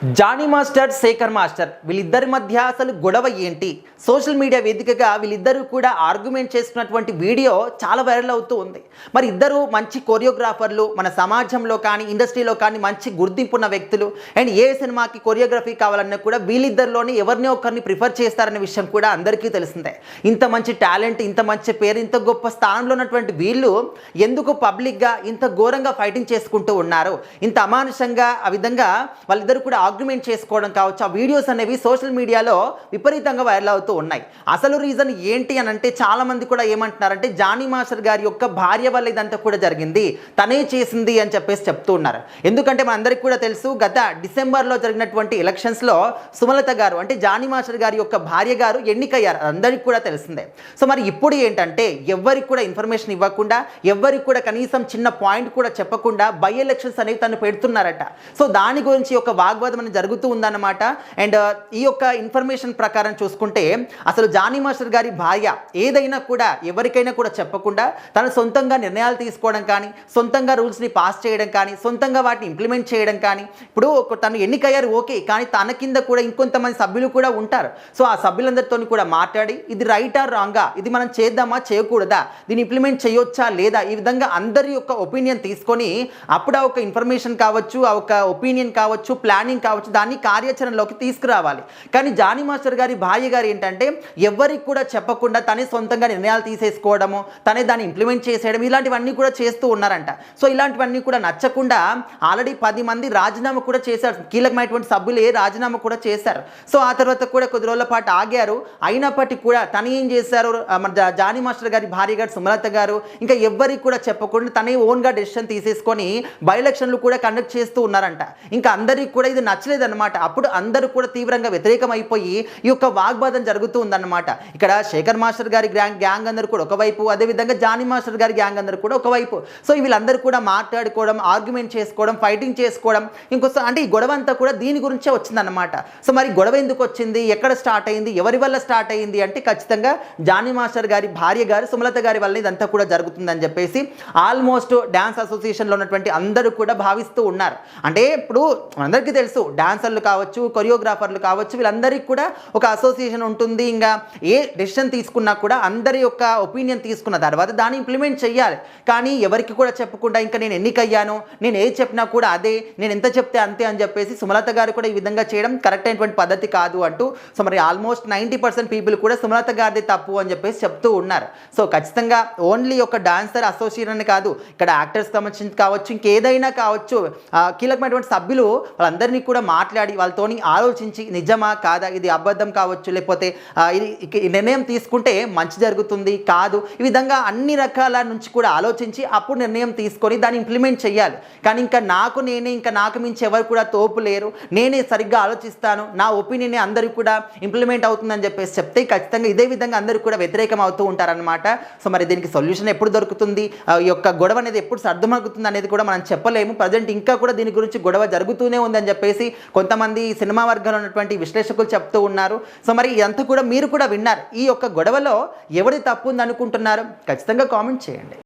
Johnny master, Shekhar master వీళ్ళిద్దరి మధ్య అసలు గొడవ ఏంటి? సోషల్ మీడియా వేదికగా వీళ్ళిద్దరూ కూడా ఆర్గ్యుమెంట్ చేసుకున్నటువంటి వీడియో చాలా వైరల్ అవుతూ ఉంది. మరి ఇద్దరు మంచి కొరియోగ్రాఫర్లు, మన సమాజంలో కానీ ఇండస్ట్రీలో కానీ మంచి గుర్తింపున్న వ్యక్తులు. అండ్ ఏ సినిమాకి కొరియోగ్రఫీ కావాలన్నా కూడా వీళ్ళిద్దరిలోని ఎవరిని ఒకరిని ప్రిఫర్ చేస్తారనే విషయం కూడా అందరికీ తెలిసిందే. ఇంత మంచి టాలెంట్, ఇంత మంచి పేరు, ఇంత గొప్ప స్థానంలో ఉన్నటువంటి వీళ్ళు ఎందుకు పబ్లిక్గా ఇంత ఘోరంగా ఫైటింగ్ చేసుకుంటూ ఉన్నారు? ఇంత అమానుషంగా ఆ విధంగా వాళ్ళిద్దరు కూడా ఆర్గ్యుమెంట్ చేసుకోవడం కావచ్చు, ఆ వీడియోస్ అనేవి సోషల్ మీడియాలో విపరీతంగా వైరల్ అవుతూ ఉన్నాయి. అసలు రీజన్ ఏంటి అని అంటే చాలామంది కూడా ఏమంటున్నారంటే జానీ మాస్టర్ గారి యొక్క భార్య వల్ల ఇదంతా కూడా జరిగింది, తనే చేసింది అని చెప్పేసి చెప్తూ ఉన్నారు. ఎందుకంటే మనందరికీ కూడా తెలుసు, గత డిసెంబర్లో జరిగినటువంటి ఎలక్షన్స్లో సుమలత గారు అంటే జానీ మాస్టర్ గారి యొక్క భార్య గారు ఎన్నికయ్యారు, అందరికీ కూడా తెలిసిందే. సో మరి ఇప్పుడు ఏంటంటే ఎవరికి కూడా ఇన్ఫర్మేషన్ ఇవ్వకుండా, ఎవరికి కూడా కనీసం చిన్న పాయింట్ కూడా చెప్పకుండా బై ఎలక్షన్స్ అనేవి తను పెడుతున్నారట. సో దాని గురించి ఒక వాగ్వాదం జరుగుతూ ఉందన్నమాట. అండ్ ఈ యొక్క ఇన్ఫర్మేషన్ ప్రకారం చూసుకుంటే అసలు జానీ మాస్టర్ గారి భార్య ఏదైనా కూడా ఎవరికైనా కూడా చెప్పకుండా తన సొంతంగా నిర్ణయాలు తీసుకోవడం కానీ, సొంతంగా రూల్స్ని పాస్ చేయడం కానీ, సొంతంగా వాటిని ఇంప్లిమెంట్ చేయడం కానీ, ఇప్పుడు తను ఎన్నికయ్యారు ఓకే, కానీ తన కింద కూడా ఇంకొంతమంది సభ్యులు కూడా ఉంటారు. సో ఆ సభ్యులందరితో కూడా మాట్లాడి ఇది రైటా రాంగా, ఇది మనం చేద్దామా చేయకూడదా, దీన్ని ఇంప్లిమెంట్ చేయొచ్చా లేదా, ఈ విధంగా అందరి యొక్క ఒపీనియన్ తీసుకొని అప్పుడు ఆ ఒక ఇన్ఫర్మేషన్ కావచ్చు, ఆ ఒక ఒపీనియన్ కావచ్చు, ప్లానింగ్ కావచ్చు, దాన్ని కార్యాచరణలోకి తీసుకురావాలి. కానీ జానీ మాస్టర్ గారి భార్య గారు ఏంటంటే ఎవరికి కూడా చెప్పకుండా తనే సొంతంగా నిర్ణయాలు తీసేసుకోవడము, తనే దాన్ని ఇంప్లిమెంట్ చేసేయడం, ఇలాంటివన్నీ కూడా చేస్తూ ఉన్నారంట. సో ఇలాంటివన్నీ కూడా నచ్చకుండా ఆల్రెడీ 10 మంది రాజీనామా కూడా చేశారు, కీలకమైనటువంటి సభ్యులే రాజీనామా కూడా చేశారు. సో ఆ తర్వాత కూడా కొద్ది రోజుల పాటు ఆగారు. అయినప్పటికీ కూడా తను ఏం చేశారు, జానీ మాస్టర్ గారి భార్య గారు సుమలత గారు ఇంకా ఎవరికి కూడా చెప్పకుండా తనే ఓన్గా డెసిషన్ తీసేసుకొని బై ఎలక్షన్లు కూడా కండక్ట్ చేస్తూ ఉన్నారంట. ఇంకా అందరికీ కూడా ఇది నచ్చలేదన్నమాట. అప్పుడు అందరూ కూడా తీవ్రంగా వ్యతిరేకం అయిపోయి ఈ యొక్క వాగ్వాదం జరుగుతూ ఉందన్నమాట. ఇక్కడ శేఖర్ మాస్టర్ గారి గ్యాంగ్ అందరూ కూడా ఒకవైపు, అదేవిధంగా జానీ మాస్టర్ గారి గ్యాంగ్ అందరూ కూడా ఒకవైపు. సో వీళ్ళందరూ కూడా మాట్లాడుకోవడం, ఆర్గ్యుమెంట్ చేసుకోవడం, ఫైటింగ్ చేసుకోవడం, ఇంకోసారి అంటే ఈ గొడవ అంతా కూడా దీని గురించే వచ్చిందన్నమాట. సో మరి గొడవ ఎందుకు వచ్చింది, ఎక్కడ స్టార్ట్ అయింది, ఎవరి వల్ల స్టార్ట్ అయింది అంటే ఖచ్చితంగా జానీ మాస్టర్ గారి భార్య గారు సుమలత గారి వల్ల ఇదంతా కూడా జరుగుతుందని చెప్పేసి ఆల్మోస్ట్ డ్యాన్స్ అసోసియేషన్లో ఉన్నటువంటి అందరూ కూడా భావిస్తూ ఉన్నారు. అంటే ఇప్పుడు అందరికీ తెలుసు, డాన్సర్లు కావచ్చు, కొరియోగ్రాఫర్లు కావచ్చు, వీళ్ళందరికీ కూడా ఒక అసోసియేషన్ ఉంటుంది. ఇంకా ఏ డెసిషన్ తీసుకున్నా కూడా అందరి యొక్క ఒపీనియన్ తీసుకున్న తర్వాత దాన్ని ఇంప్లిమెంట్ చేయాలి. కానీ ఎవరికి కూడా చెప్పకుండా ఇంకా నేను ఎన్నికయ్యాను, నేను ఏది చెప్పినా కూడా అదే, నేను ఎంత చెప్తే అంతే అని చెప్పేసి సుమలత గారు కూడా ఈ విధంగా చేయడం కరెక్ట్ అయినటువంటి పద్ధతి కాదు అంటూ, సో మరి ఆల్మోస్ట్ 90% పీపుల్ కూడా సుమలత గారిది తప్పు అని చెప్పేసి చెప్తూ ఉన్నారు. సో ఖచ్చితంగా ఓన్లీ ఒక డాన్సర్ అసోసియేషన్ అని కాదు, ఇక్కడ యాక్టర్స్ సంబంధించి కావచ్చు, ఇంకేదైనా కావచ్చు, కీలకమైనటువంటి సభ్యులు వాళ్ళందరినీ కూడా మాట్లాడి వాళ్ళతోని ఆలోచించి నిజమా కాదా, ఇది అబద్ధం కావచ్చు, లేకపోతే ఇది నిర్ణయం తీసుకుంటే మంచి జరుగుతుంది కాదు, ఈ విధంగా అన్ని రకాల నుంచి కూడా ఆలోచించి అప్పుడు నిర్ణయం తీసుకొని దాన్ని ఇంప్లిమెంట్ చేయాలి. కానీ ఇంకా నాకు మించి ఎవరు కూడా తోపు లేరు, నేనే సరిగ్గా ఆలోచిస్తాను, నా ఒపీనియన్ అందరికీ కూడా ఇంప్లిమెంట్ అవుతుందని చెప్పేసి చెప్తే ఖచ్చితంగా ఇదే విధంగా అందరూ కూడా వ్యతిరేకం అవుతూ ఉంటారనమాట. సో మరి దీనికి సొల్యూషన్ ఎప్పుడు దొరుకుతుంది, ఈ యొక్క గొడవ అనేది ఎప్పుడు సర్దుమరుగుతుంది అనేది కూడా మనం చెప్పలేము. ప్రజెంట్ ఇంకా కూడా దీని గురించి గొడవ జరుగుతూనే ఉందని చెప్పేసి కొంతమంది సినిమా వర్గాల్లో ఉన్నటువంటి విశ్లేషకులు చెప్తూ ఉన్నారు. సో మరి ఇదంతా కూడా మీరు కూడా విన్నారు. ఈ యొక్క గొడవలో ఎవరి తప్పు ఉంది అనుకుంటున్నారు? ఖచ్చితంగా కామెంట్ చేయండి.